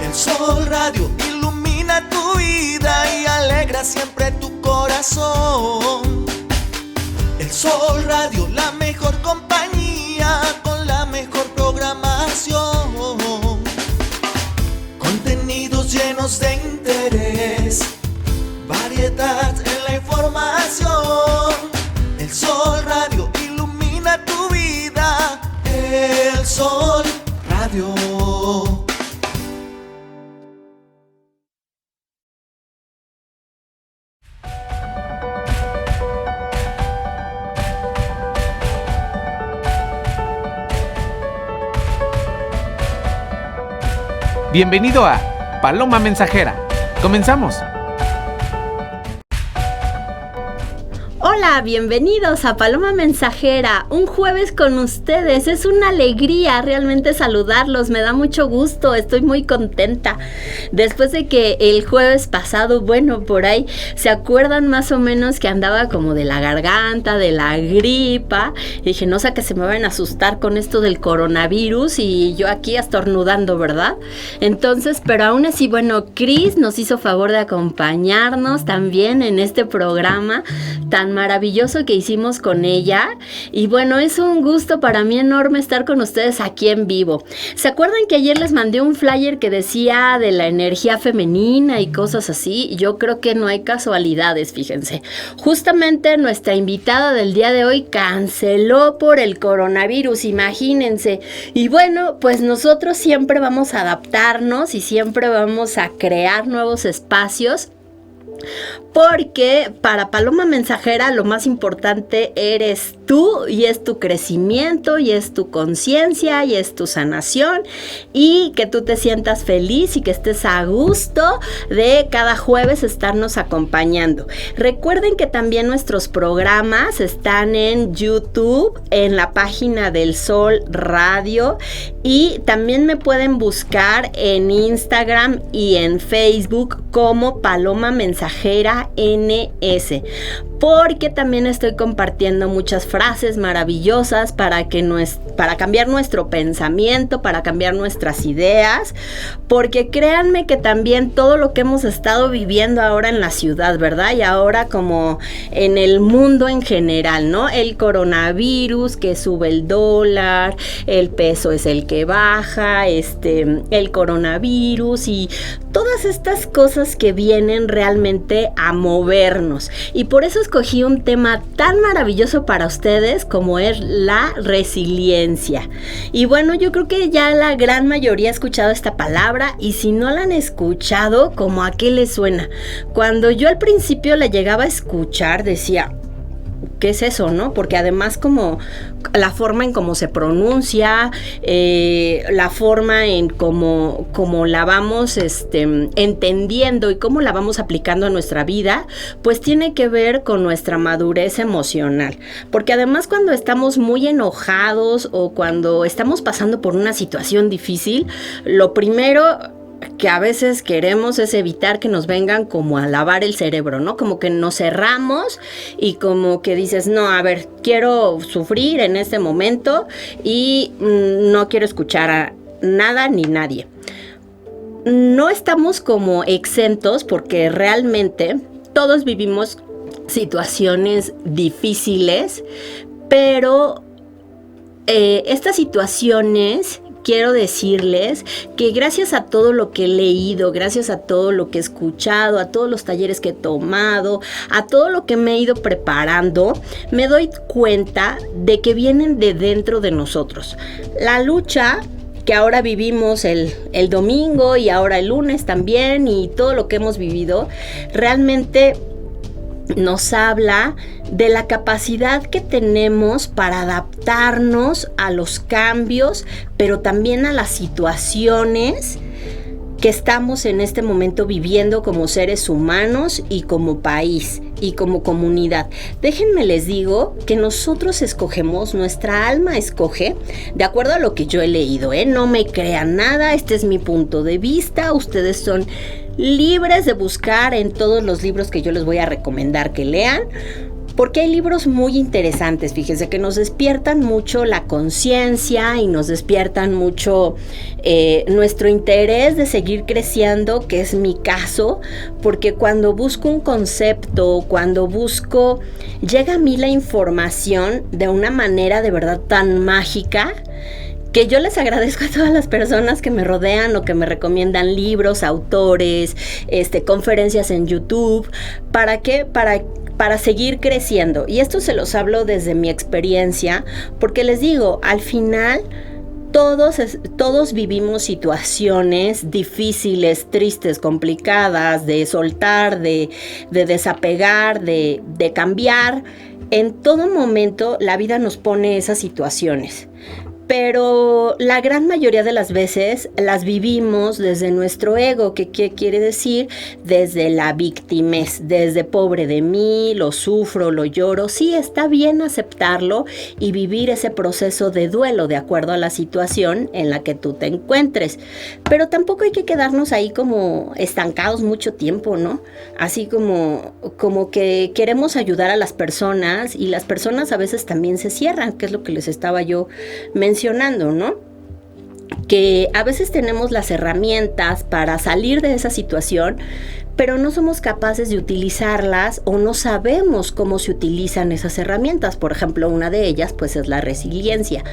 El Sol Radio ilumina tu vida y alegra siempre tu corazón. El Sol Radio, la mejor compañía con la mejor programación. Contenidos llenos de interés, variedad en la información. El Sol Radio ilumina tu vida. El Sol Radio. Bienvenido a Paloma Mensajera. Comenzamos. Hola, bienvenidos a Paloma Mensajera, un jueves con ustedes. Es una alegría realmente saludarlos, me da mucho gusto, estoy muy contenta. Después de que el jueves pasado, bueno, por ahí, ¿se acuerdan más o menos que andaba como de la garganta, de la gripa? Y dije, no sé que se me van a asustar con esto del coronavirus y yo aquí estornudando, ¿verdad? Entonces, pero aún así, bueno, Cris nos hizo favor de acompañarnos también en este programa tan maravilloso que hicimos con ella. Y bueno, es un gusto para mí enorme estar con ustedes aquí en vivo. ¿Se acuerdan que ayer les mandé un flyer que decía de la energía femenina y cosas así? Yo creo que no hay casualidades, fíjense. Justamente nuestra invitada del día de hoy canceló por el coronavirus, imagínense. Y bueno, pues nosotros siempre vamos a adaptarnos y siempre vamos a crear nuevos espacios, porque para Paloma Mensajera lo más importante eres tú, y es tu crecimiento, y es tu conciencia, y es tu sanación, y que tú te sientas feliz y que estés a gusto de cada jueves estarnos acompañando. Recuerden que también nuestros programas están en YouTube, en la página del Sol Radio, y también me pueden buscar en Instagram y en Facebook como Paloma Mensajera NS, porque también estoy compartiendo muchas frases maravillosas para cambiar nuestro pensamiento, para cambiar nuestras ideas, porque créanme que también todo lo que hemos estado viviendo ahora en la ciudad, ¿verdad? Y ahora como en el mundo en general, ¿no? El coronavirus, que sube el dólar, el peso es el que baja, el coronavirus y todas estas cosas que vienen realmente a movernos. Y por eso escogí un tema tan maravilloso para ustedes como es la resiliencia. Y bueno, yo creo que ya la gran mayoría ha escuchado esta palabra, y si no la han escuchado, ¿cómo a qué les suena? Cuando yo al principio la llegaba a escuchar, decía, ¿qué es eso, no? Porque además como la forma en cómo se pronuncia, la forma en cómo la vamos entendiendo y cómo la vamos aplicando a nuestra vida, pues tiene que ver con nuestra madurez emocional. Porque además cuando estamos muy enojados o cuando estamos pasando por una situación difícil, lo primero que a veces queremos es evitar que nos vengan como a lavar el cerebro, ¿no? Como que nos cerramos y como que dices, no, a ver, quiero sufrir en este momento y no quiero escuchar a nada ni nadie. No estamos como exentos, porque realmente todos vivimos situaciones difíciles, pero estas situaciones, quiero decirles que gracias a todo lo que he leído, gracias a todo lo que he escuchado, a todos los talleres que he tomado, a todo lo que me he ido preparando, me doy cuenta de que vienen de dentro de nosotros. La lucha que ahora vivimos el domingo y ahora el lunes también, y todo lo que hemos vivido, realmente nos habla de la capacidad que tenemos para adaptarnos a los cambios, pero también a las situaciones que estamos en este momento viviendo como seres humanos y como país y como comunidad. Déjenme les digo que nosotros escogemos, nuestra alma escoge, de acuerdo a lo que yo he leído, no me crean nada, este es mi punto de vista, ustedes son libres de buscar en todos los libros que yo les voy a recomendar que lean, Porque hay libros muy interesantes, fíjense, que nos despiertan mucho la conciencia y nos despiertan mucho nuestro interés de seguir creciendo, que es mi caso, porque cuando busco un concepto, llega a mí la información de una manera de verdad tan mágica, que yo les agradezco a todas las personas que me rodean o que me recomiendan libros, autores, conferencias en YouTube. ¿Para qué? Para seguir creciendo. Y esto se los hablo desde mi experiencia, porque les digo, al final todos vivimos situaciones difíciles, tristes, complicadas, de soltar, de desapegar, de cambiar. En todo momento la vida nos pone esas situaciones. Pero la gran mayoría de las veces las vivimos desde nuestro ego, que ¿qué quiere decir? Desde la victimez, desde pobre de mí, lo sufro, lo lloro. Sí, está bien aceptarlo y vivir ese proceso de duelo de acuerdo a la situación en la que tú te encuentres. Pero tampoco hay que quedarnos ahí como estancados mucho tiempo, ¿no? Así como que queremos ayudar a las personas y las personas a veces también se cierran, que es lo que les estaba yo mencionando, ¿no? Que a veces tenemos las herramientas para salir de esa situación, pero no somos capaces de utilizarlas o no sabemos cómo se utilizan esas herramientas. Por ejemplo, una de ellas pues es la resiliencia.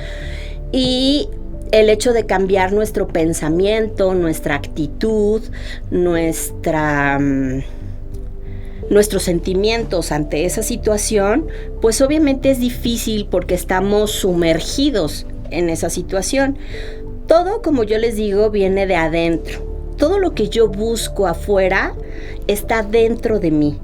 Y el hecho de cambiar nuestro pensamiento, nuestra actitud, nuestros sentimientos ante esa situación, pues obviamente es difícil porque estamos sumergidos en esa situación. Todo, como yo les digo, viene de adentro. Todo lo que yo busco afuera está dentro de mí.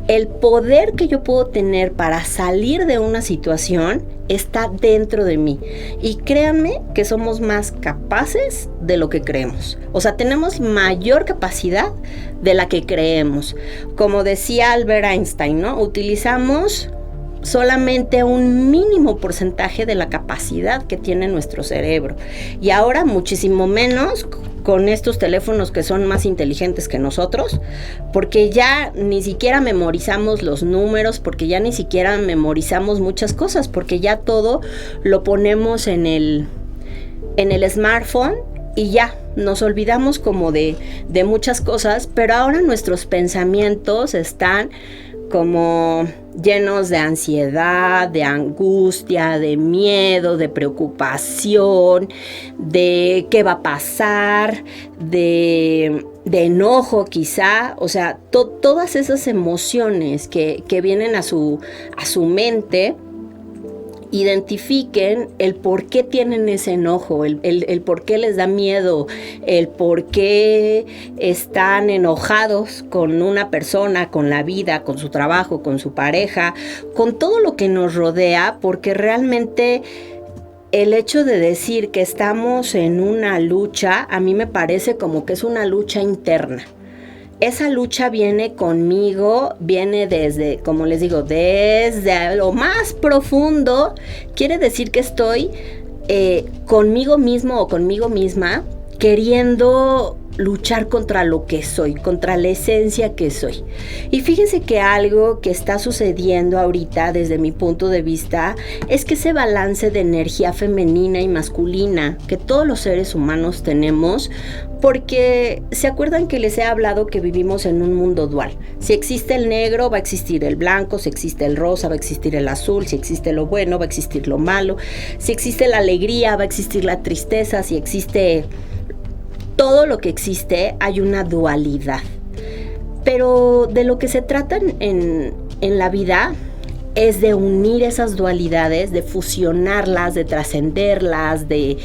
El poder que yo puedo tener para salir de una situación está dentro de mí. Y créanme que somos más capaces de lo que creemos. O sea, tenemos mayor capacidad de la que creemos. Como decía Albert Einstein, ¿no? Utilizamos solamente un mínimo porcentaje de la capacidad que tiene nuestro cerebro. Y ahora muchísimo menos con estos teléfonos que son más inteligentes que nosotros, porque ya ni siquiera memorizamos los números, porque ya ni siquiera memorizamos muchas cosas, porque ya todo lo ponemos en el smartphone y ya nos olvidamos como de muchas cosas, pero ahora nuestros pensamientos están como llenos de ansiedad, de angustia, de miedo, de preocupación, de qué va a pasar, de enojo quizá. O sea, todas esas emociones que vienen a su mente. Identifiquen el por qué tienen ese enojo, el por qué les da miedo, el por qué están enojados con una persona, con la vida, con su trabajo, con su pareja, con todo lo que nos rodea, porque realmente el hecho de decir que estamos en una lucha, a mí me parece como que es una lucha interna. Esa lucha viene conmigo, viene desde, como les digo, desde lo más profundo. Quiere decir que estoy conmigo mismo o conmigo misma queriendo luchar contra lo que soy, contra la esencia que soy. Y fíjense que algo que está sucediendo ahorita desde mi punto de vista es que ese balance de energía femenina y masculina que todos los seres humanos tenemos, porque se acuerdan que les he hablado que vivimos en un mundo dual. Si existe el negro, va a existir el blanco. Si existe el rosa, va a existir el azul. Si existe lo bueno, va a existir lo malo. Si existe la alegría, va a existir la tristeza. Si existe todo lo que existe, hay una dualidad. Pero de lo que se trata en la vida es de unir esas dualidades, de fusionarlas, de trascenderlas, de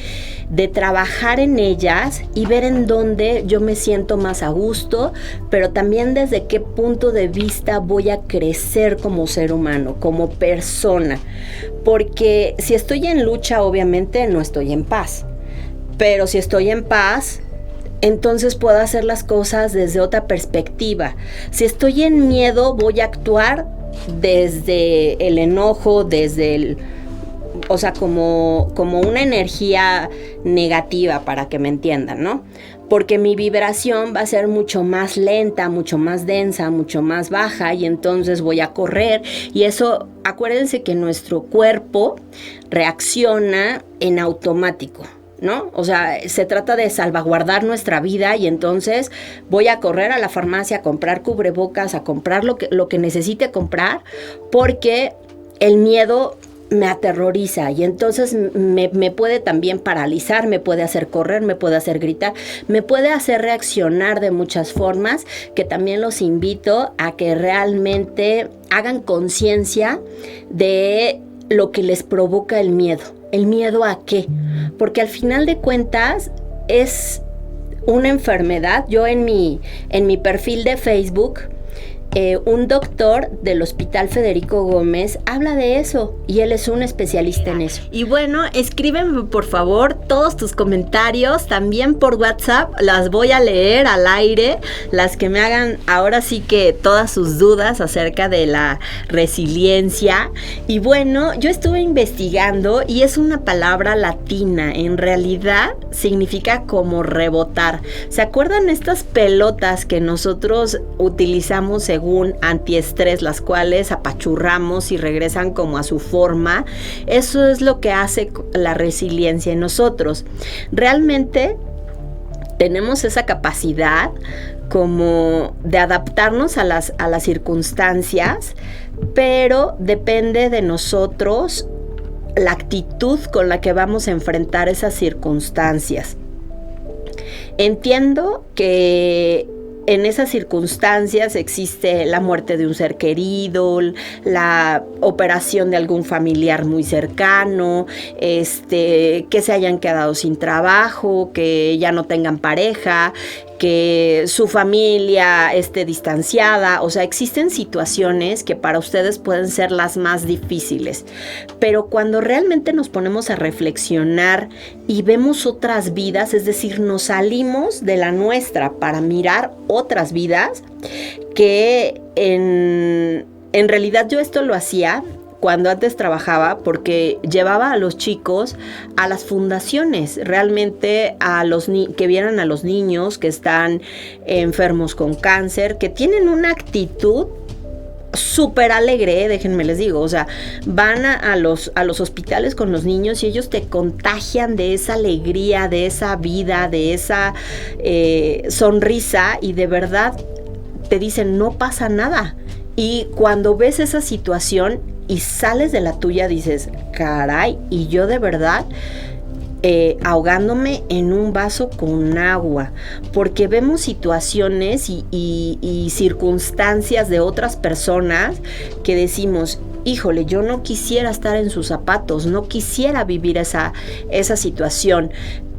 trabajar en ellas y ver en dónde yo me siento más a gusto, pero también desde qué punto de vista voy a crecer como ser humano, como persona. Porque si estoy en lucha, obviamente no estoy en paz. Pero si estoy en paz, entonces puedo hacer las cosas desde otra perspectiva. Si estoy en miedo, voy a actuar desde el enojo, o sea, como una energía negativa, para que me entiendan, ¿no? porque mi vibración va a ser mucho más lenta, mucho más densa, mucho más baja, y entonces voy a correr, y eso, acuérdense que nuestro cuerpo reacciona en automático, ¿no? O sea, se trata de salvaguardar nuestra vida, y entonces voy a correr a la farmacia a comprar cubrebocas, a comprar lo que necesite comprar, porque el miedo me aterroriza, y entonces me puede también paralizar, me puede hacer correr, me puede hacer gritar, me puede hacer reaccionar de muchas formas, que también los invito a que realmente hagan conciencia de lo que les provoca el miedo. ¿El miedo a qué? Porque al final de cuentas es una enfermedad. Yo en mi perfil de Facebook, un doctor del Hospital Federico Gómez habla de eso, y él es un especialista en eso. Y bueno, escríbeme por favor todos tus comentarios, también por WhatsApp, las voy a leer al aire, las que me hagan ahora sí que todas sus dudas acerca de la resiliencia. Y bueno, yo estuve investigando, y es una palabra latina, en realidad significa como rebotar. ¿Se acuerdan estas pelotas que nosotros utilizamos según antiestrés, las cuales apachurramos y regresan como a su forma? Eso es lo que hace la resiliencia en nosotros. Realmente tenemos esa capacidad como de adaptarnos a las circunstancias, pero depende de nosotros la actitud con la que vamos a enfrentar esas circunstancias. Entiendo que en esas circunstancias existe la muerte de un ser querido, la operación de algún familiar muy cercano, que se hayan quedado sin trabajo, que ya no tengan pareja, que su familia esté distanciada. O sea, existen situaciones que para ustedes pueden ser las más difíciles, pero cuando realmente nos ponemos a reflexionar y vemos otras vidas, es decir, nos salimos de la nuestra para mirar otras vidas, que en realidad yo esto lo hacía cuando antes trabajaba, porque llevaba a los chicos a las fundaciones, realmente que vieran a los niños que están enfermos con cáncer, que tienen una actitud súper alegre, déjenme les digo, o sea, van a los hospitales con los niños, y ellos te contagian de esa alegría, de esa vida, de esa sonrisa, y de verdad te dicen, no pasa nada. Y cuando ves esa situación y sales de la tuya, dices, caray, y yo de verdad ahogándome en un vaso con agua, porque vemos situaciones y circunstancias de otras personas que decimos, híjole, yo no quisiera estar en sus zapatos, no quisiera vivir esa situación.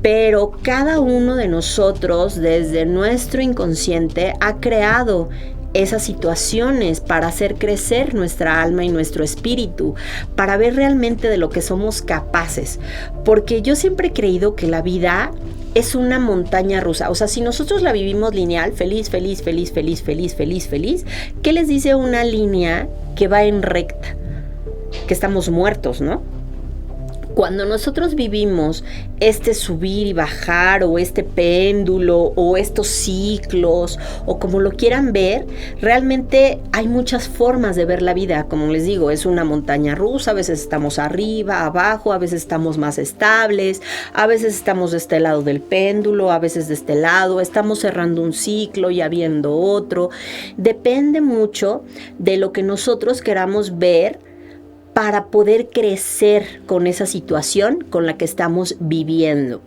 Pero cada uno de nosotros, desde nuestro inconsciente, ha creado esas situaciones para hacer crecer nuestra alma y nuestro espíritu, para ver realmente de lo que somos capaces. Porque yo siempre he creído que la vida es una montaña rusa. O sea, si nosotros la vivimos lineal, feliz, feliz, feliz, feliz, feliz, feliz, feliz, ¿qué les dice una línea que va en recta? Que estamos muertos, ¿no? Cuando nosotros vivimos este subir y bajar, o este péndulo, o estos ciclos, o como lo quieran ver, realmente hay muchas formas de ver la vida. Como les digo, es una montaña rusa, a veces estamos arriba, abajo, a veces estamos más estables, a veces estamos de este lado del péndulo, a veces de este lado, estamos cerrando un ciclo y abriendo otro. Depende mucho de lo que nosotros queramos ver para poder crecer con esa situación con la que estamos viviendo.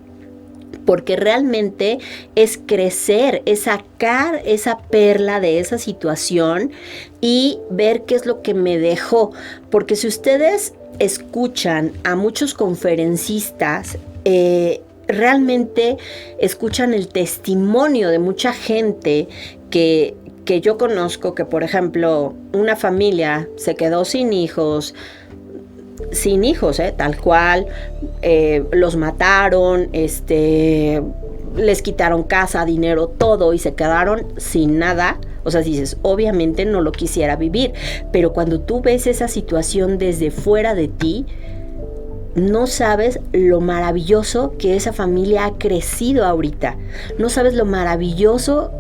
Porque realmente es crecer, es sacar esa perla de esa situación y ver qué es lo que me dejó. Porque si ustedes escuchan a muchos conferencistas, realmente escuchan el testimonio de mucha gente que yo conozco, que por ejemplo una familia se quedó sin hijos, tal cual, los mataron, les quitaron casa, dinero, todo, y se quedaron sin nada. O sea, dices, obviamente no lo quisiera vivir, pero cuando tú ves esa situación desde fuera de ti, no sabes lo maravilloso que esa familia ha crecido ahorita. No sabes lo maravilloso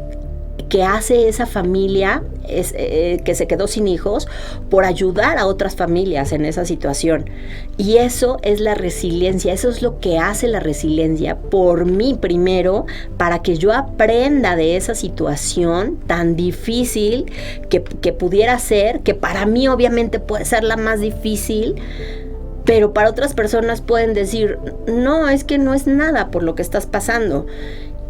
que hace esa familia que se quedó sin hijos por ayudar a otras familias en esa situación. Y eso es la resiliencia, eso es lo que hace la resiliencia por mí primero, para que yo aprenda de esa situación tan difícil que pudiera ser, que para mí obviamente puede ser la más difícil, pero para otras personas pueden decir, no, es que no es nada por lo que estás pasando.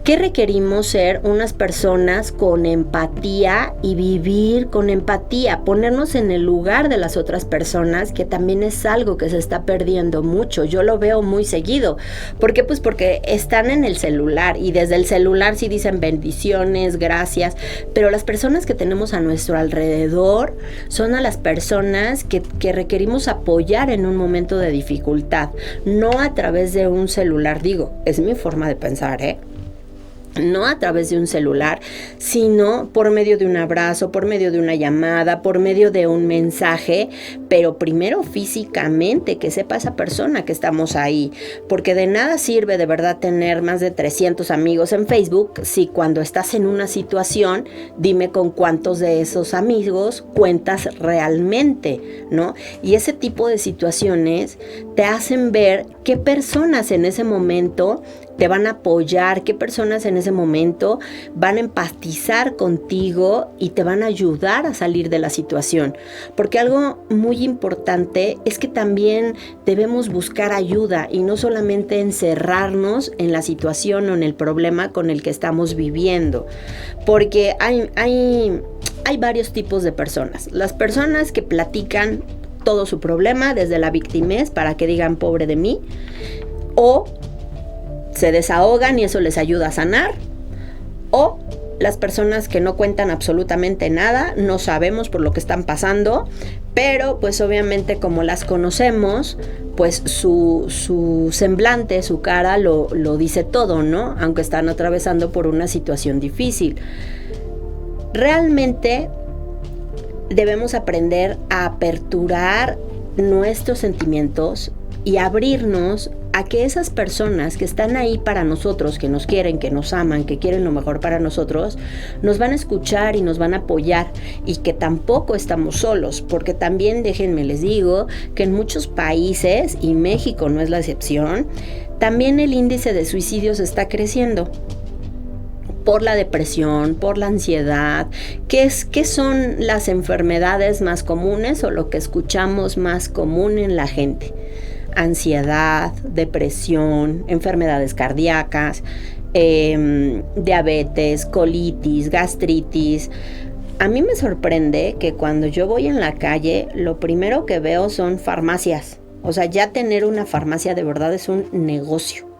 ¿Qué requerimos? Ser unas personas con empatía y vivir con empatía, ponernos en el lugar de las otras personas, que también es algo que se está perdiendo mucho. Yo lo veo muy seguido. ¿Por qué? Pues porque están en el celular y desde el celular sí dicen bendiciones, gracias, pero las personas que tenemos a nuestro alrededor son a las personas que requerimos apoyar en un momento de dificultad, no a través de un celular. Digo, es mi forma de pensar, no a través de un celular, sino por medio de un abrazo, por medio de una llamada, por medio de un mensaje, pero primero físicamente, que sepa esa persona que estamos ahí, porque de nada sirve de verdad tener más de 300 amigos en Facebook si cuando estás en una situación, dime con cuántos de esos amigos cuentas realmente, ¿no? Y ese tipo de situaciones te hacen ver qué personas en ese momento te van a apoyar, qué personas en ese momento van a empatizar contigo y te van a ayudar a salir de la situación. Porque algo muy importante es que también debemos buscar ayuda y no solamente encerrarnos en la situación o en el problema con el que estamos viviendo. Porque hay varios tipos de personas. Las personas que platican todo su problema desde la victimez para que digan pobre de mí, o se desahogan y eso les ayuda a sanar, o las personas que no cuentan absolutamente nada, no sabemos por lo que están pasando, pero pues obviamente como las conocemos, pues su semblante, su cara lo dice todo, ¿no? Aunque están atravesando por una situación difícil. Realmente debemos aprender a aperturar nuestros sentimientos y abrirnos a que esas personas que están ahí para nosotros, que nos quieren, que nos aman, que quieren lo mejor para nosotros, nos van a escuchar y nos van a apoyar, y que tampoco estamos solos, porque también déjenme les digo que en muchos países, y México no es la excepción, también el índice de suicidios está creciendo. Por la depresión, por la ansiedad. ¿Qué son las enfermedades más comunes o lo que escuchamos más común en la gente? Ansiedad, depresión, enfermedades cardíacas, diabetes, colitis, gastritis. A mí me sorprende que cuando yo voy en la calle, lo primero que veo son farmacias. O sea, ya tener una farmacia de verdad es un negocio.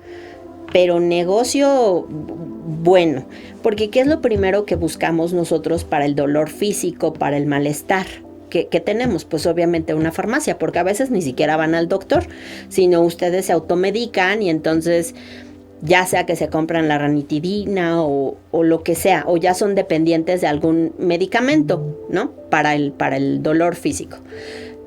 Pero negocio bueno, porque ¿qué es lo primero que buscamos nosotros para el dolor físico, para el malestar que tenemos? Pues obviamente una farmacia, porque a veces ni siquiera van al doctor, sino ustedes se automedican y entonces ya sea que se compran la ranitidina o lo que sea, o ya son dependientes de algún medicamento, ¿no? Para el dolor físico.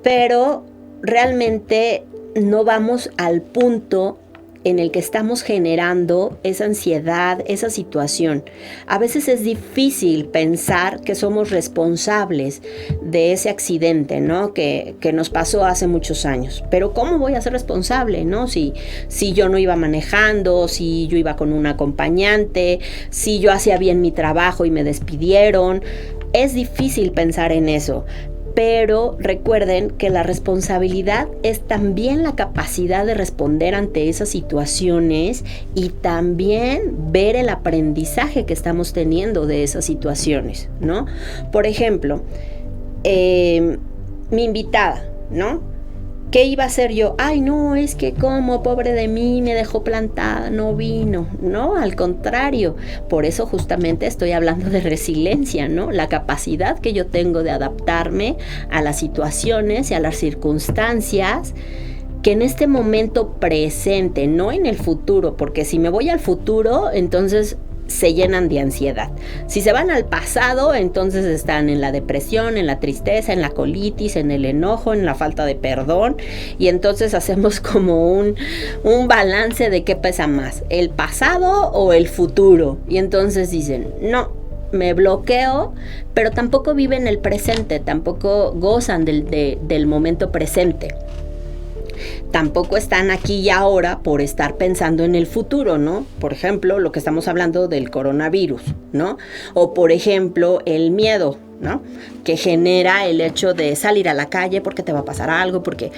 Pero realmente no vamos al punto en el que estamos generando esa ansiedad, esa situación. A veces es difícil pensar que somos responsables de ese accidente, ¿no? Que nos pasó hace muchos años. Pero ¿cómo voy a ser responsable, no? Si yo no iba manejando, si yo iba con un acompañante, si yo hacía bien mi trabajo y me despidieron. Es difícil pensar en eso. Pero recuerden que la responsabilidad es también la capacidad de responder ante esas situaciones y también ver el aprendizaje que estamos teniendo de esas situaciones, ¿no? Por ejemplo, mi invitada, ¿no? ¿Qué iba a hacer yo? Ay, no, es que como, pobre de mí, me dejó plantada, no vino. No, al contrario. Por eso justamente estoy hablando de resiliencia, ¿no? La capacidad que yo tengo de adaptarme a las situaciones y a las circunstancias que en este momento presente, no en el futuro, porque si me voy al futuro, entonces se llenan de ansiedad. Si se van al pasado, entonces están en la depresión, en la tristeza, en la colitis, en el enojo, en la falta de perdón, y entonces hacemos como un balance de qué pesa más, el pasado o el futuro, y entonces dicen, no, me bloqueo, pero tampoco viven el presente, tampoco gozan del momento presente. Tampoco están aquí y ahora por estar pensando en el futuro, ¿no? Por ejemplo, lo que estamos hablando del coronavirus, ¿no? O por ejemplo, el miedo, ¿no? Que genera el hecho de salir a la calle porque te va a pasar algo, porque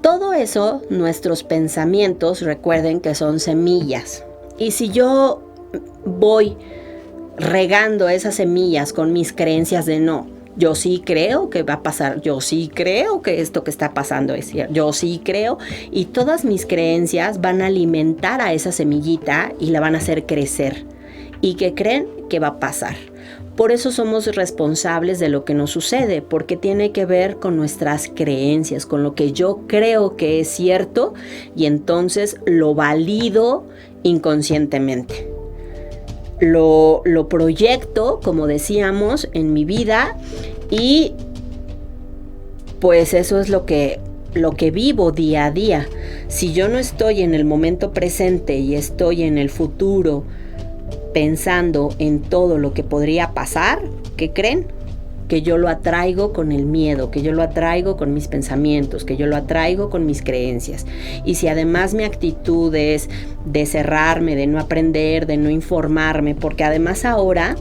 todo eso, nuestros pensamientos, recuerden que son semillas. Y si yo voy regando esas semillas con mis creencias de no, yo sí creo que va a pasar, yo sí creo que esto que está pasando es cierto, yo sí creo, y todas mis creencias van a alimentar a esa semillita y la van a hacer crecer. ¿Y qué creen? Que va a pasar. Por eso somos responsables de lo que nos sucede, porque tiene que ver con nuestras creencias, con lo que yo creo que es cierto, y entonces lo valido inconscientemente. Lo proyecto, como decíamos, en mi vida, y pues eso es lo que vivo día a día. Si yo no estoy en el momento presente y estoy en el futuro pensando en todo lo que podría pasar, ¿qué creen? Que yo lo atraigo con el miedo, que yo lo atraigo con mis pensamientos, que yo lo atraigo con mis creencias. Y si además mi actitud es de cerrarme, de no aprender, de no informarme, porque además ahora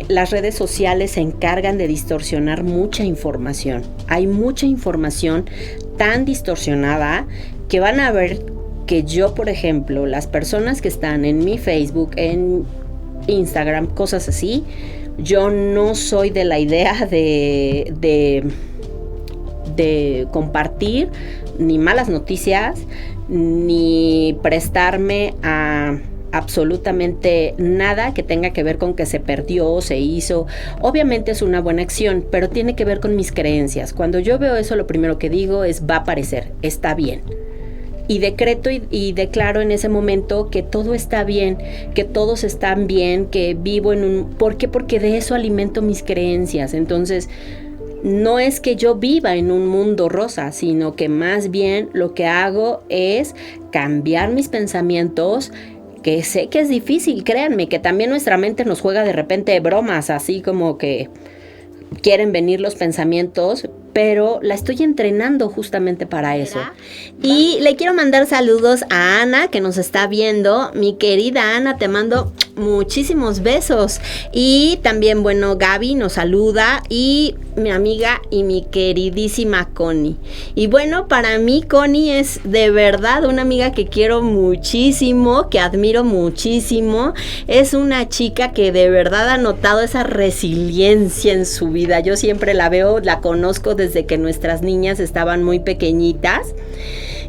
las redes sociales se encargan de distorsionar mucha información. Hay mucha información tan distorsionada que van a ver que yo, por ejemplo, las personas que están en mi Facebook, en Instagram, cosas así, yo no soy de la idea de compartir ni malas noticias, ni prestarme a absolutamente nada que tenga que ver con que se perdió, se hizo. Obviamente es una buena acción, pero tiene que ver con mis creencias. Cuando yo veo eso, lo primero que digo es, va a aparecer, está bien. Y decreto y declaro en ese momento que todo está bien, que todos están bien, que vivo en un... ¿Por qué? Porque de eso alimento mis creencias. Entonces, no es que yo viva en un mundo rosa, sino que más bien lo que hago es cambiar mis pensamientos, que sé que es difícil, créanme, que también nuestra mente nos juega de repente bromas, así como que quieren venir los pensamientos, pero la estoy entrenando justamente para eso. Y le quiero mandar saludos a Ana, que nos está viendo. Mi querida Ana, te mando muchísimos besos. Y también, bueno, Gaby nos saluda, y mi amiga y mi queridísima Connie. Y bueno, para mí Connie es de verdad una amiga que quiero muchísimo, que admiro muchísimo. Es una chica que de verdad ha notado esa resiliencia en su vida. Yo siempre la veo, la conozco desde que nuestras niñas estaban muy pequeñitas.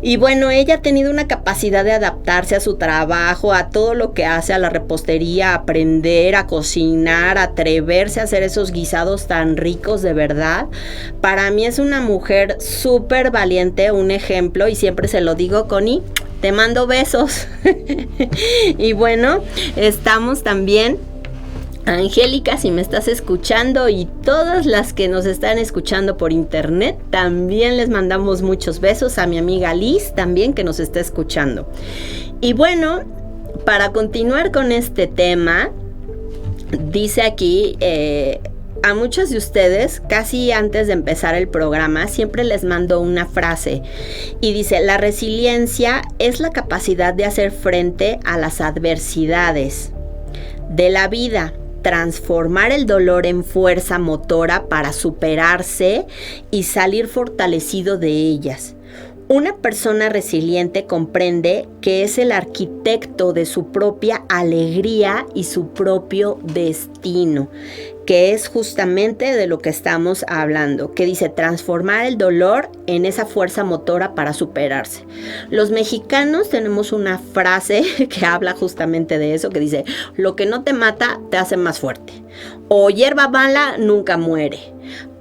Y bueno, ella ha tenido una capacidad de adaptarse a su trabajo, a todo lo que hace, a la repostería, a aprender, a cocinar, a atreverse a hacer esos guisados tan ricos, de verdad. Para mí es una mujer súper valiente, un ejemplo, y siempre se lo digo, Connie, te mando besos. Y bueno, estamos también... Angélica, si me estás escuchando, y todas las que nos están escuchando por internet, también les mandamos muchos besos. A mi amiga Liz también, que nos está escuchando. Y bueno, para continuar con este tema, dice aquí, a muchos de ustedes, casi antes de empezar el programa, siempre les mando una frase, y dice: la resiliencia es la capacidad de hacer frente a las adversidades de la vida, transformar el dolor en fuerza motora para superarse y salir fortalecido de ellas. Una persona resiliente comprende que es el arquitecto de su propia alegría y su propio destino, que es justamente de lo que estamos hablando, que dice transformar el dolor en esa fuerza motora para superarse. Los mexicanos tenemos una frase que habla justamente de eso, que dice: lo que no te mata te hace más fuerte, o hierba mala nunca muere.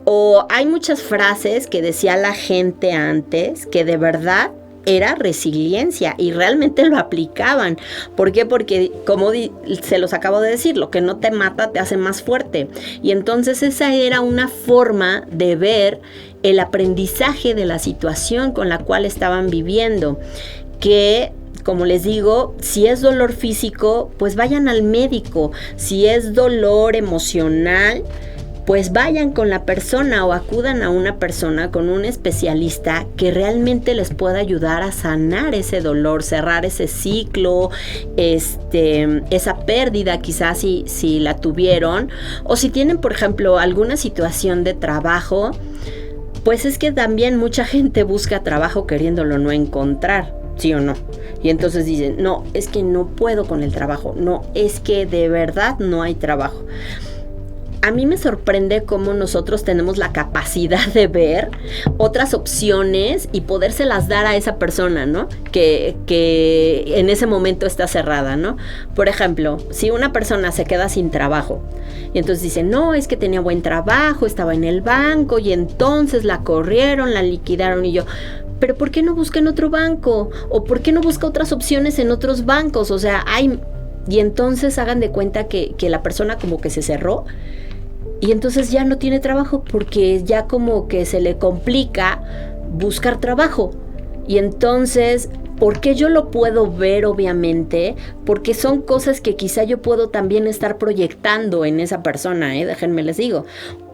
O hay muchas frases que decía la gente antes que de verdad era resiliencia y realmente lo aplicaban. ¿Por qué? Porque como se los acabo de decir, lo que no te mata te hace más fuerte. Y entonces esa era una forma de ver el aprendizaje de la situación con la cual estaban viviendo. Que, como les digo, si es dolor físico, pues vayan al médico. Si es dolor emocional, pues vayan con la persona o acudan a una persona, con un especialista que realmente les pueda ayudar a sanar ese dolor, cerrar ese ciclo, esa pérdida quizás si la tuvieron, o si tienen, por ejemplo, alguna situación de trabajo, pues es que también mucha gente busca trabajo queriéndolo no encontrar, ¿sí o no? Y entonces dicen, no, es que no puedo con el trabajo, no, es que de verdad no hay trabajo. A mí me sorprende cómo nosotros tenemos la capacidad de ver otras opciones y podérselas dar a esa persona, ¿no? Que en ese momento está cerrada, ¿no? Por ejemplo, si una persona se queda sin trabajo y entonces dice, no, es que tenía buen trabajo, estaba en el banco y entonces la corrieron, la liquidaron, y yo, pero ¿por qué no busca en otro banco? ¿O por qué no busca otras opciones en otros bancos? O sea, y entonces hagan de cuenta que la persona como que se cerró. Y entonces ya no tiene trabajo porque ya como que se le complica buscar trabajo. Y entonces, ¿por qué yo lo puedo ver, obviamente? Porque son cosas que quizá yo puedo también estar proyectando en esa persona, déjenme les digo.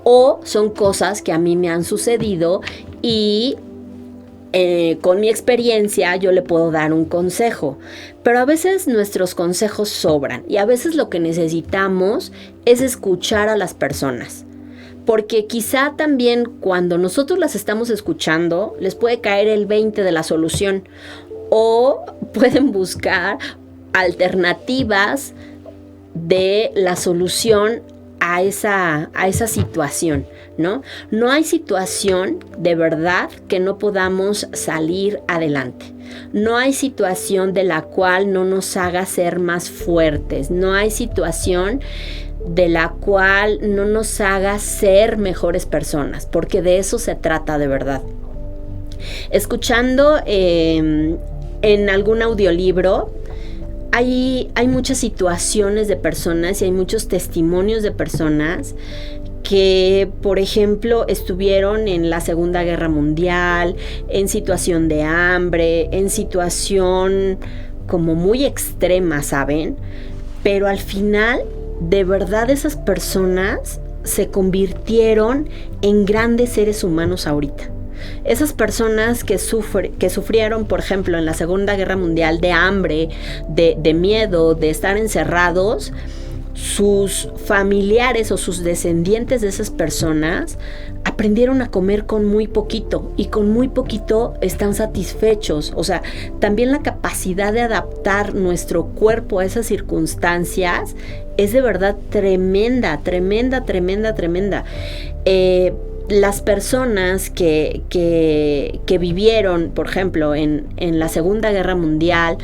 O son cosas que a mí me han sucedido y con mi experiencia yo le puedo dar un consejo. Pero a veces nuestros consejos sobran y a veces lo que necesitamos es escuchar a las personas. Porque quizá también cuando nosotros las estamos escuchando les puede caer el 20 de la solución, o pueden buscar alternativas de la solución a esa situación, ¿no? No hay situación de verdad que no podamos salir adelante. No hay situación de la cual no nos haga ser más fuertes. No hay situación de la cual no nos haga ser mejores personas, porque de eso se trata de verdad. Escuchando en algún audiolibro, hay muchas situaciones de personas y hay muchos testimonios de personas que, por ejemplo, estuvieron en la Segunda Guerra Mundial, en situación de hambre, en situación como muy extrema, ¿saben? Pero al final, de verdad, esas personas se convirtieron en grandes seres humanos ahorita. Esas personas que sufrieron, por ejemplo, en la Segunda Guerra Mundial de hambre, de miedo, de estar encerrados, sus familiares o sus descendientes de esas personas aprendieron a comer con muy poquito y con muy poquito están satisfechos. O sea, también la capacidad de adaptar nuestro cuerpo a esas circunstancias es de verdad tremenda. Las personas que vivieron, por ejemplo, en la Segunda Guerra Mundial,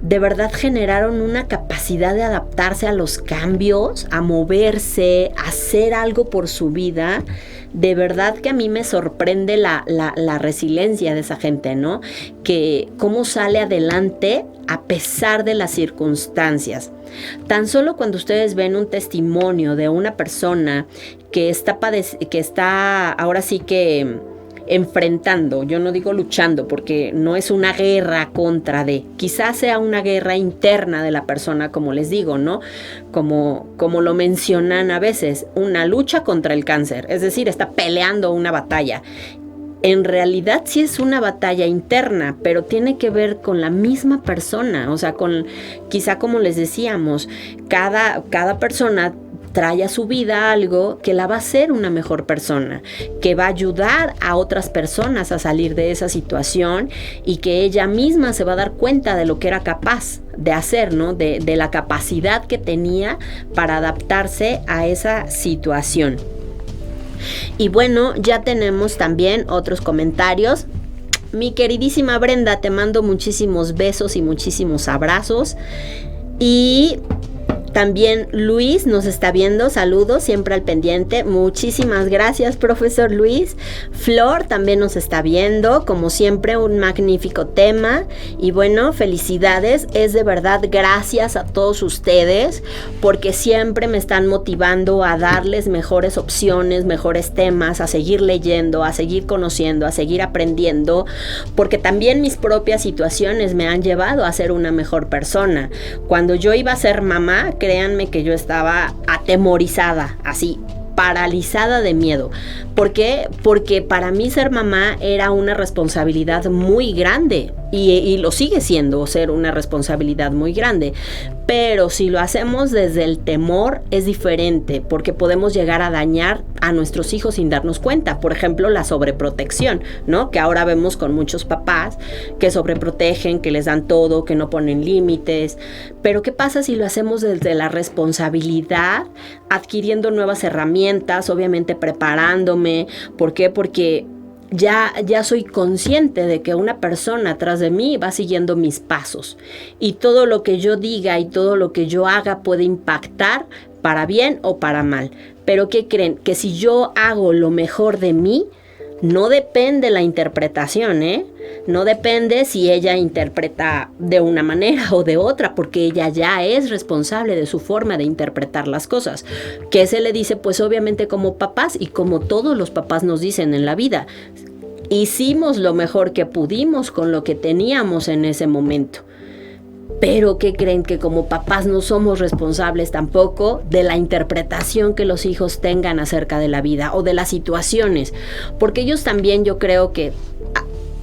de verdad generaron una capacidad de adaptarse a los cambios, a moverse, a hacer algo por su vida. De verdad que a mí me sorprende la resiliencia de esa gente, ¿no? Que cómo sale adelante a pesar de las circunstancias. Tan solo cuando ustedes ven un testimonio de una persona que está ahora sí que enfrentando, yo no digo luchando porque no es una guerra quizás sea una guerra interna de la persona, como les digo, ¿no? Como lo mencionan a veces, una lucha contra el cáncer, es decir, está peleando una batalla. En realidad sí es una batalla interna, pero tiene que ver con la misma persona, o sea, quizá como les decíamos, cada persona trae a su vida algo que la va a hacer una mejor persona, que va a ayudar a otras personas a salir de esa situación y que ella misma se va a dar cuenta de lo que era capaz de hacer, ¿no? De la capacidad que tenía para adaptarse a esa situación. Y bueno, ya tenemos también otros comentarios. Mi queridísima Brenda, te mando muchísimos besos y muchísimos abrazos. Y También Luis nos está viendo, saludos, siempre al pendiente. Muchísimas gracias, profesor Luis. Flor también nos está viendo, como siempre, un magnífico tema. Y bueno, felicidades, es de verdad gracias a todos ustedes, porque siempre me están motivando a darles mejores opciones, mejores temas, a seguir leyendo, a seguir conociendo, a seguir aprendiendo, porque también mis propias situaciones me han llevado a ser una mejor persona. Cuando yo iba a ser mamá, créanme que yo estaba atemorizada, así, paralizada de miedo. ¿Por qué? Porque para mí ser mamá era una responsabilidad muy grande y lo sigue siendo, ser una responsabilidad muy grande. Pero si lo hacemos desde el temor es diferente, porque podemos llegar a dañar a nuestros hijos sin darnos cuenta. Por ejemplo, la sobreprotección, ¿no? Que ahora vemos con muchos papás que sobreprotegen, que les dan todo, que no ponen límites. Pero ¿qué pasa si lo hacemos desde la responsabilidad, adquiriendo nuevas herramientas, obviamente preparándome? ¿Por qué? Porque ya soy consciente de que una persona atrás de mí va siguiendo mis pasos y todo lo que yo diga y todo lo que yo haga puede impactar para bien o para mal. Pero ¿qué creen? Que si yo hago lo mejor de mí, no depende la interpretación, No depende si ella interpreta de una manera o de otra, porque ella ya es responsable de su forma de interpretar las cosas. ¿Qué se le dice? Pues obviamente como papás y como todos los papás nos dicen en la vida, hicimos lo mejor que pudimos con lo que teníamos en ese momento. Pero ¿qué creen? Que como papás no somos responsables tampoco de la interpretación que los hijos tengan acerca de la vida o de las situaciones, porque ellos también, yo creo que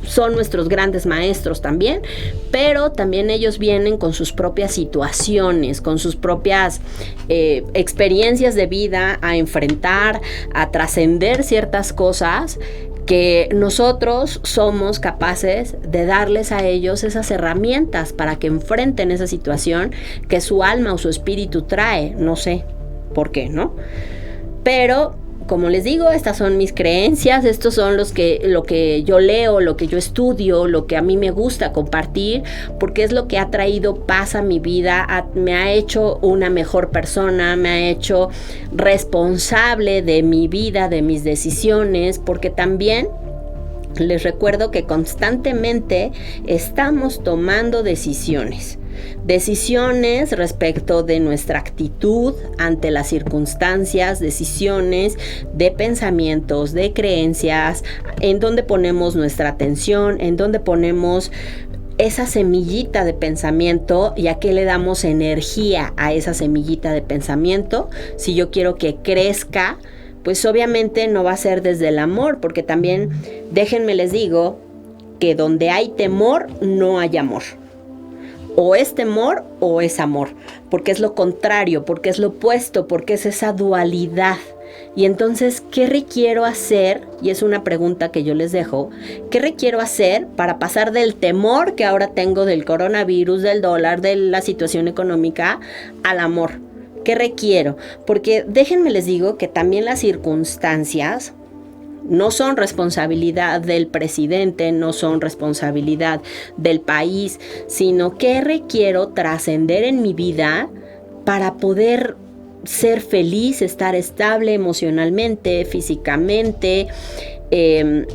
son nuestros grandes maestros también, pero también ellos vienen con sus propias situaciones, con sus propias experiencias de vida a enfrentar, a trascender ciertas cosas que nosotros somos capaces de darles a ellos esas herramientas para que enfrenten esa situación que su alma o su espíritu trae. No sé por qué, ¿no? Pero, como les digo, estas son mis creencias, estos son lo que yo leo, lo que yo estudio, lo que a mí me gusta compartir, porque es lo que ha traído paz a mi vida, me ha hecho una mejor persona, me ha hecho responsable de mi vida, de mis decisiones, porque también les recuerdo que constantemente estamos tomando decisiones respecto de nuestra actitud ante las circunstancias, decisiones de pensamientos, de creencias, en dónde ponemos nuestra atención, en dónde ponemos esa semillita de pensamiento y a qué le damos energía a esa semillita de pensamiento. Si yo quiero que crezca, pues obviamente no va a ser desde el amor, porque también, déjenme les digo, que donde hay temor no hay amor. O es temor o es amor, porque es lo contrario, porque es lo opuesto, porque es esa dualidad. Y entonces, ¿qué requiero hacer? Y es una pregunta que yo les dejo. ¿Qué requiero hacer para pasar del temor que ahora tengo del coronavirus, del dólar, de la situación económica, al amor? ¿Qué requiero? Porque déjenme les digo que también las circunstancias no son responsabilidad del presidente, no son responsabilidad del país, sino que requiero trascender en mi vida para poder ser feliz, estar estable emocionalmente, físicamente,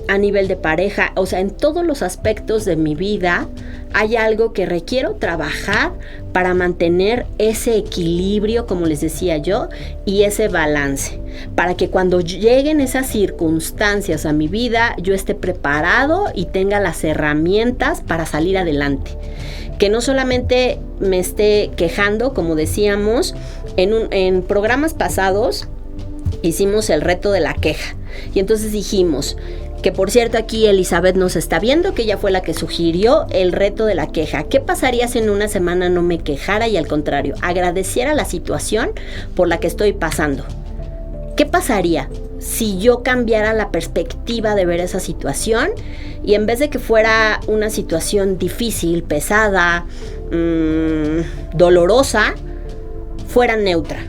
a nivel de pareja, o sea, en todos los aspectos de mi vida hay algo que requiero trabajar para mantener ese equilibrio, como les decía yo, y ese balance, para que cuando lleguen esas circunstancias a mi vida, yo esté preparado y tenga las herramientas para salir adelante. Que no solamente me esté quejando, como decíamos, en programas pasados hicimos el reto de la queja. Y entonces dijimos, que por cierto aquí Elizabeth nos está viendo, que ella fue la que sugirió el reto de la queja. ¿Qué pasaría si en una semana no me quejara y al contrario, agradeciera la situación por la que estoy pasando? ¿Qué pasaría si yo cambiara la perspectiva de ver esa situación y en vez de que fuera una situación difícil, pesada, dolorosa, fuera neutra?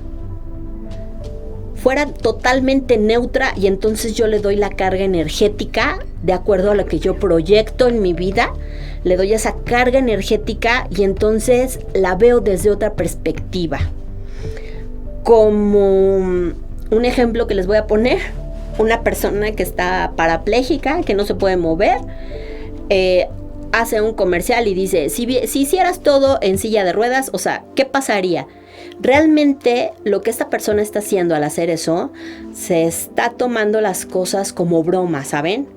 Fuera totalmente neutra y entonces yo le doy la carga energética de acuerdo a lo que yo proyecto en mi vida, le doy esa carga energética y entonces la veo desde otra perspectiva. Como un ejemplo que les voy a poner, una persona que está parapléjica, que no se puede mover, hace un comercial y dice, si hicieras todo en silla de ruedas, o sea, ¿qué pasaría? Realmente lo que esta persona está haciendo al hacer eso, se está tomando las cosas como broma, ¿saben?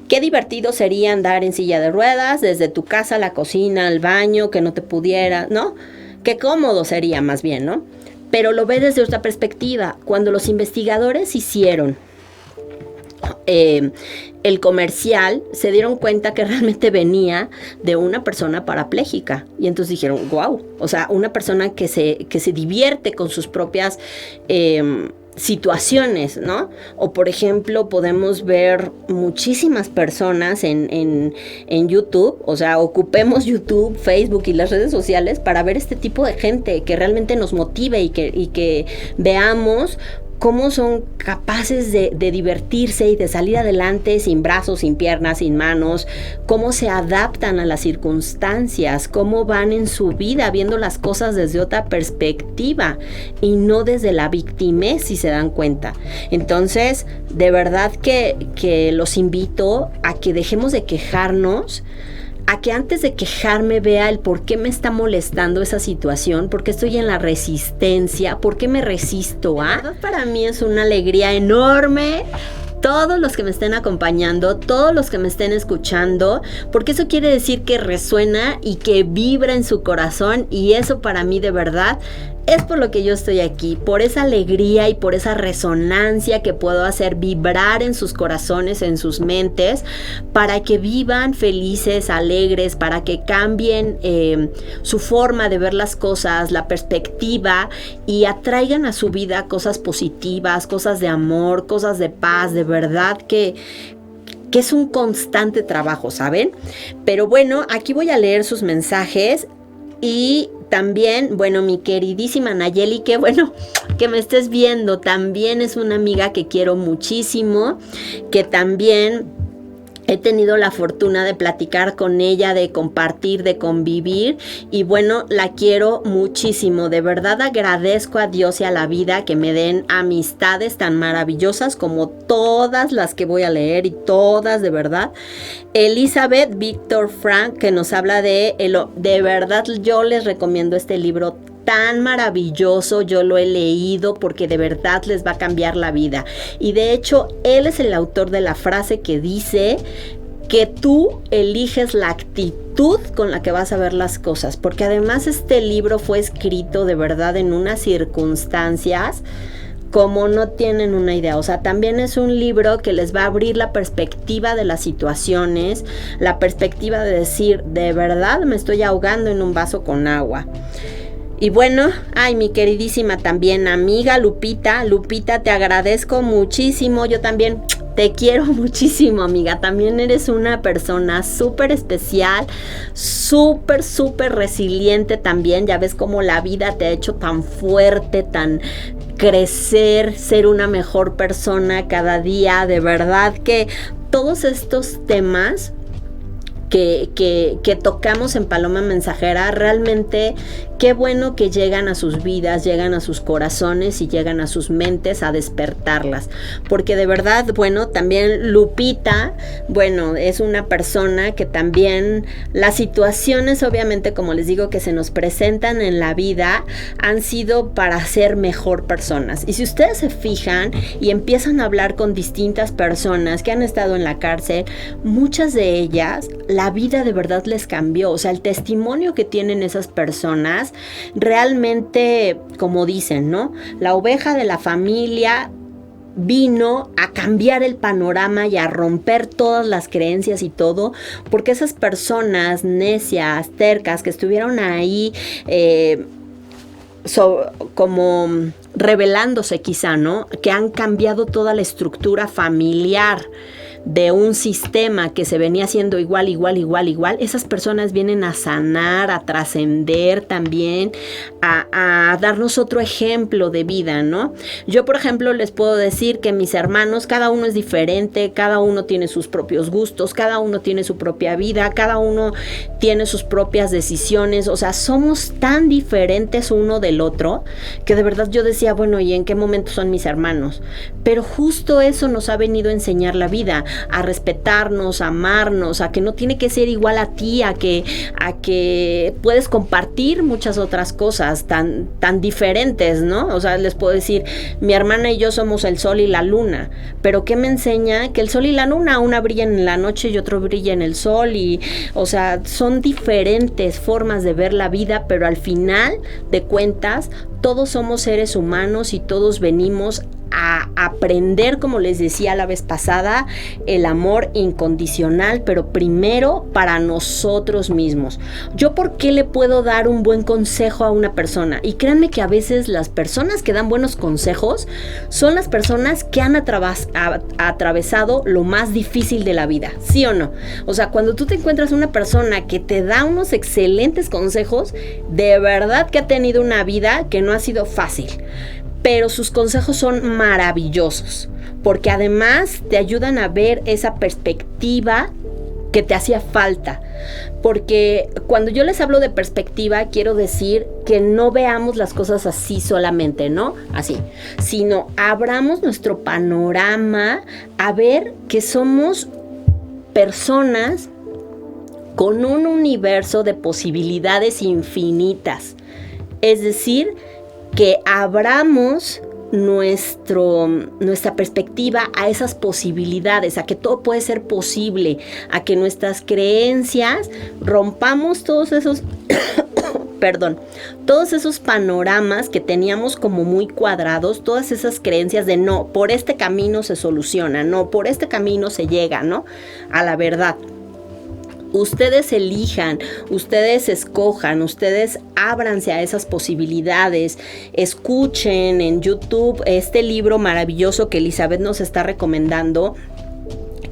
Qué divertido sería andar en silla de ruedas, desde tu casa a la cocina, al baño, que no te pudiera, ¿no? Qué cómodo sería más bien, ¿no? Pero lo ve desde otra perspectiva. Cuando los investigadores hicieron el comercial, se dieron cuenta que realmente venía de una persona parapléjica. Y entonces dijeron, wow, o sea, una persona que se divierte con sus propias situaciones, ¿no? O por ejemplo, podemos ver muchísimas personas en YouTube, o sea, ocupemos YouTube, Facebook y las redes sociales para ver este tipo de gente que realmente nos motive y que veamos cómo son capaces de divertirse y de salir adelante sin brazos, sin piernas, sin manos, cómo se adaptan a las circunstancias, cómo van en su vida viendo las cosas desde otra perspectiva y no desde la victimez, si se dan cuenta. Entonces, de verdad que los invito a que dejemos de quejarnos, a que antes de quejarme vea el por qué me está molestando esa situación, por qué estoy en la resistencia, por qué me resisto a. Para mí es una alegría enorme todos los que me estén acompañando, todos los que me estén escuchando, porque eso quiere decir que resuena y que vibra en su corazón, y eso para mí de verdad es por lo que yo estoy aquí, por esa alegría y por esa resonancia que puedo hacer vibrar en sus corazones, en sus mentes, para que vivan felices, alegres, para que cambien su forma de ver las cosas, la perspectiva, y atraigan a su vida cosas positivas, cosas de amor, cosas de paz, de verdad que es un constante trabajo, ¿saben? Pero bueno, aquí voy a leer sus mensajes. Y también, bueno, mi queridísima Nayeli, que bueno, que me estés viendo, también es una amiga que quiero muchísimo, que también he tenido la fortuna de platicar con ella, de compartir, de convivir, y bueno, la quiero muchísimo. De verdad agradezco a Dios y a la vida que me den amistades tan maravillosas como todas las que voy a leer, y todas de verdad. Elizabeth Víctor Frank, que nos habla de verdad, yo les recomiendo este libro tan maravilloso, yo lo he leído porque de verdad les va a cambiar la vida. Y de hecho, él es el autor de la frase que dice que tú eliges la actitud con la que vas a ver las cosas, porque además este libro fue escrito de verdad en unas circunstancias como no tienen una idea. O sea, también es un libro que les va a abrir la perspectiva de las situaciones, la perspectiva de decir, de verdad me estoy ahogando en un vaso con agua. Y bueno, ay, mi queridísima también amiga Lupita, te agradezco muchísimo. Yo también te quiero muchísimo, amiga. También eres una persona súper especial, súper resiliente también. Ya ves cómo la vida te ha hecho tan fuerte, tan crecer, ser una mejor persona cada día. De verdad que todos estos temas que tocamos en Paloma Mensajera, realmente qué bueno que llegan a sus vidas, llegan a sus corazones y llegan a sus mentes a despertarlas, porque de verdad, bueno, también Lupita, bueno, es una persona que también las situaciones, obviamente, como les digo, que se nos presentan en la vida, han sido para ser mejor personas. Y si ustedes se fijan y empiezan a hablar con distintas personas que han estado en la cárcel, muchas de ellas, la vida de verdad les cambió. O sea, el testimonio que tienen esas personas, realmente, como dicen, ¿no? La oveja de la familia vino a cambiar el panorama y a romper todas las creencias y todo, porque esas personas necias, tercas, que estuvieron ahí como rebelándose quizá, ¿no? Que han cambiado toda la estructura familiar de un sistema que se venía haciendo igual, esas personas vienen a sanar, a trascender también, a darnos otro ejemplo de vida, ¿no? Yo, por ejemplo, les puedo decir que mis hermanos, cada uno es diferente, cada uno tiene sus propios gustos, cada uno tiene su propia vida, cada uno tiene sus propias decisiones, o sea, somos tan diferentes uno del otro, que de verdad yo decía, bueno, ¿y en qué momento son mis hermanos? Pero justo eso nos ha venido a enseñar la vida, a respetarnos, a amarnos, a que no tiene que ser igual a ti, a que puedes compartir muchas otras cosas tan diferentes, ¿no? O sea, les puedo decir, mi hermana y yo somos el sol y la luna, pero ¿qué me enseña? Que el sol y la luna, una brilla en la noche y otro brilla en el sol, y, o sea, son diferentes formas de ver la vida, pero al final de cuentas, todos somos seres humanos y todos venimos a aprender, como les decía la vez pasada, el amor incondicional, pero primero para nosotros mismos. ¿Yo por qué le puedo dar un buen consejo a una persona? Y créanme que a veces las personas que dan buenos consejos son las personas que han atravesado lo más difícil de la vida, ¿sí o no? O sea, cuando tú te encuentras una persona que te da unos excelentes consejos, de verdad que ha tenido una vida que no ha sido fácil, pero sus consejos son maravillosos, porque además te ayudan a ver esa perspectiva que te hacía falta. Porque cuando yo les hablo de perspectiva, quiero decir que no veamos las cosas así solamente, ¿no? Así, sino abramos nuestro panorama a ver que somos personas con un universo de posibilidades infinitas. Es decir, que abramos nuestra perspectiva a esas posibilidades, a que todo puede ser posible, a que nuestras creencias rompamos todos esos todos esos panoramas que teníamos como muy cuadrados, todas esas creencias de no, por este camino se soluciona, no, por este camino se llega, ¿no? A la verdad. Ustedes elijan, ustedes escojan, ustedes ábranse a esas posibilidades, escuchen en YouTube este libro maravilloso que Elizabeth nos está recomendando,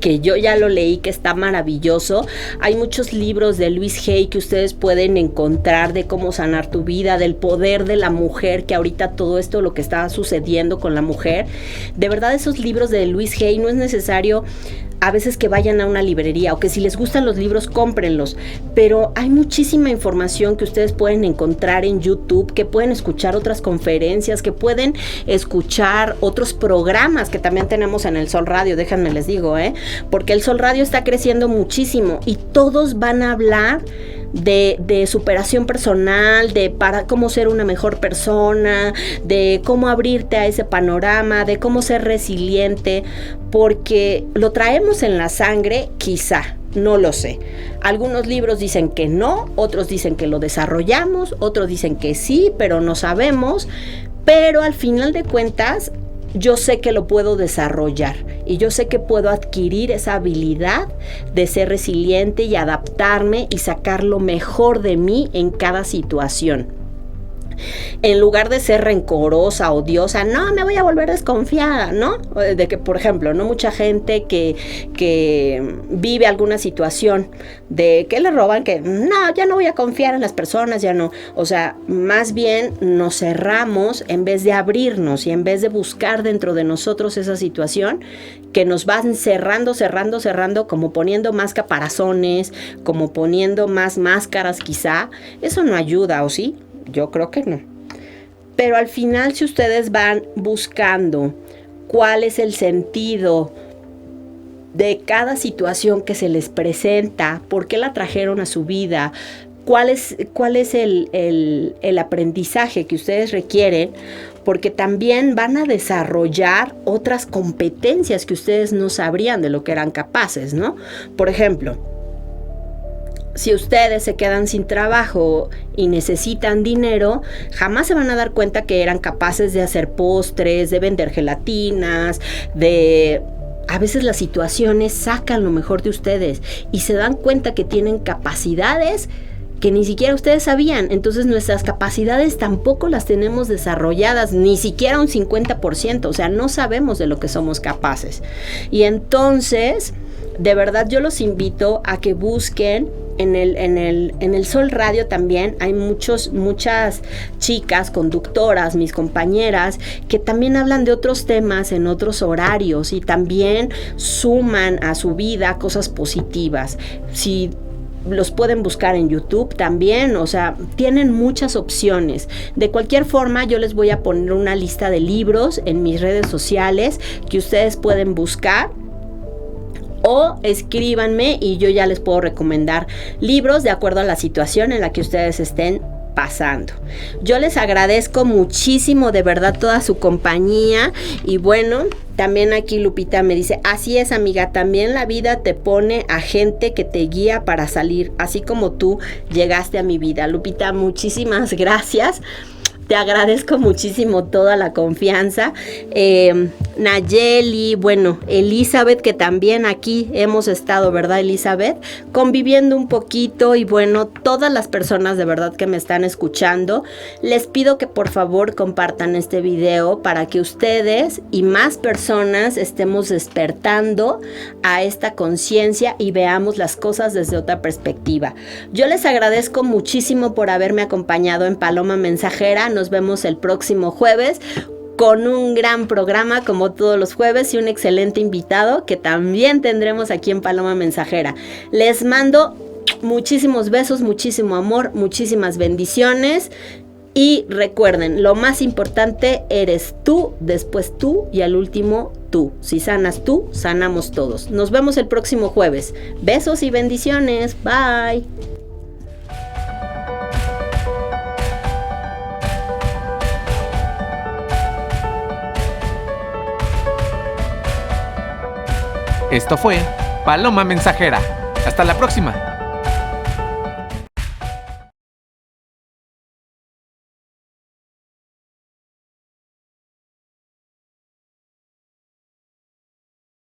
que yo ya lo leí, que está maravilloso. Hay muchos libros de Louise Hay que ustedes pueden encontrar de cómo sanar tu vida, del poder de la mujer, que ahorita todo esto, lo que está sucediendo con la mujer. De verdad, esos libros de Louise Hay no es necesario a veces que vayan a una librería, o que si les gustan los libros, cómprenlos, pero hay muchísima información que ustedes pueden encontrar en YouTube, que pueden escuchar otras conferencias, que pueden escuchar otros programas que también tenemos en el Sol Radio, déjenme les digo, porque el Sol Radio está creciendo muchísimo y todos van a hablar de superación personal, para cómo ser una mejor persona, de cómo abrirte a ese panorama, de cómo ser resiliente, porque lo traemos en la sangre, quizá, no lo sé. Algunos libros dicen que no, otros dicen que lo desarrollamos, otros dicen que sí, pero no sabemos, pero al final de cuentas, yo sé que lo puedo desarrollar y yo sé que puedo adquirir esa habilidad de ser resiliente y adaptarme y sacar lo mejor de mí en cada situación. En lugar de ser rencorosa, odiosa, no, me voy a volver desconfiada, ¿no? De que, por ejemplo, no mucha gente que vive alguna situación de que le roban, que no, ya no voy a confiar en las personas, ya no. O sea, más bien nos cerramos en vez de abrirnos y en vez de buscar dentro de nosotros esa situación que nos van cerrando, como poniendo más caparazones, como poniendo más máscaras quizá. Eso no ayuda, ¿o sí? Yo creo que no. Pero al final, si ustedes van buscando cuál es el sentido de cada situación que se les presenta, por qué la trajeron a su vida, cuál es el aprendizaje que ustedes requieren, porque también van a desarrollar otras competencias que ustedes no sabrían de lo que eran capaces, ¿no? Por ejemplo, si ustedes se quedan sin trabajo y necesitan dinero, jamás se van a dar cuenta que eran capaces de hacer postres, de vender gelatinas, a veces las situaciones sacan lo mejor de ustedes y se dan cuenta que tienen capacidades que ni siquiera ustedes sabían. Entonces nuestras capacidades tampoco las tenemos desarrolladas, ni siquiera un 50%, o sea, no sabemos de lo que somos capaces. Y entonces de verdad yo los invito a que busquen en el Sol Radio. También hay muchas chicas conductoras, mis compañeras, que también hablan de otros temas en otros horarios y también suman a su vida cosas positivas. Si los pueden buscar en YouTube también, o sea, tienen muchas opciones. De cualquier forma, yo les voy a poner una lista de libros en mis redes sociales que ustedes pueden buscar, o escríbanme y yo ya les puedo recomendar libros de acuerdo a la situación en la que ustedes estén pasando. Yo les agradezco muchísimo, de verdad, toda su compañía. Y bueno, también aquí Lupita me dice, así es, amiga, también la vida te pone a gente que te guía para salir, así como tú llegaste a mi vida. Lupita, muchísimas gracias. Te agradezco muchísimo toda la confianza. Nayeli, bueno, Elizabeth, que también aquí hemos estado, ¿verdad, Elizabeth? Conviviendo un poquito. Y bueno, todas las personas de verdad que me están escuchando, les pido que por favor compartan este video para que ustedes y más personas estemos despertando a esta conciencia y veamos las cosas desde otra perspectiva. Yo les agradezco muchísimo por haberme acompañado en Paloma Mensajera. Nos vemos el próximo jueves con un gran programa como todos los jueves y un excelente invitado que también tendremos aquí en Paloma Mensajera. Les mando muchísimos besos, muchísimo amor, muchísimas bendiciones. Y recuerden, lo más importante eres tú, después tú y al último tú. Si sanas tú, sanamos todos. Nos vemos el próximo jueves. Besos y bendiciones. Bye. Esto fue Paloma Mensajera. Hasta la próxima.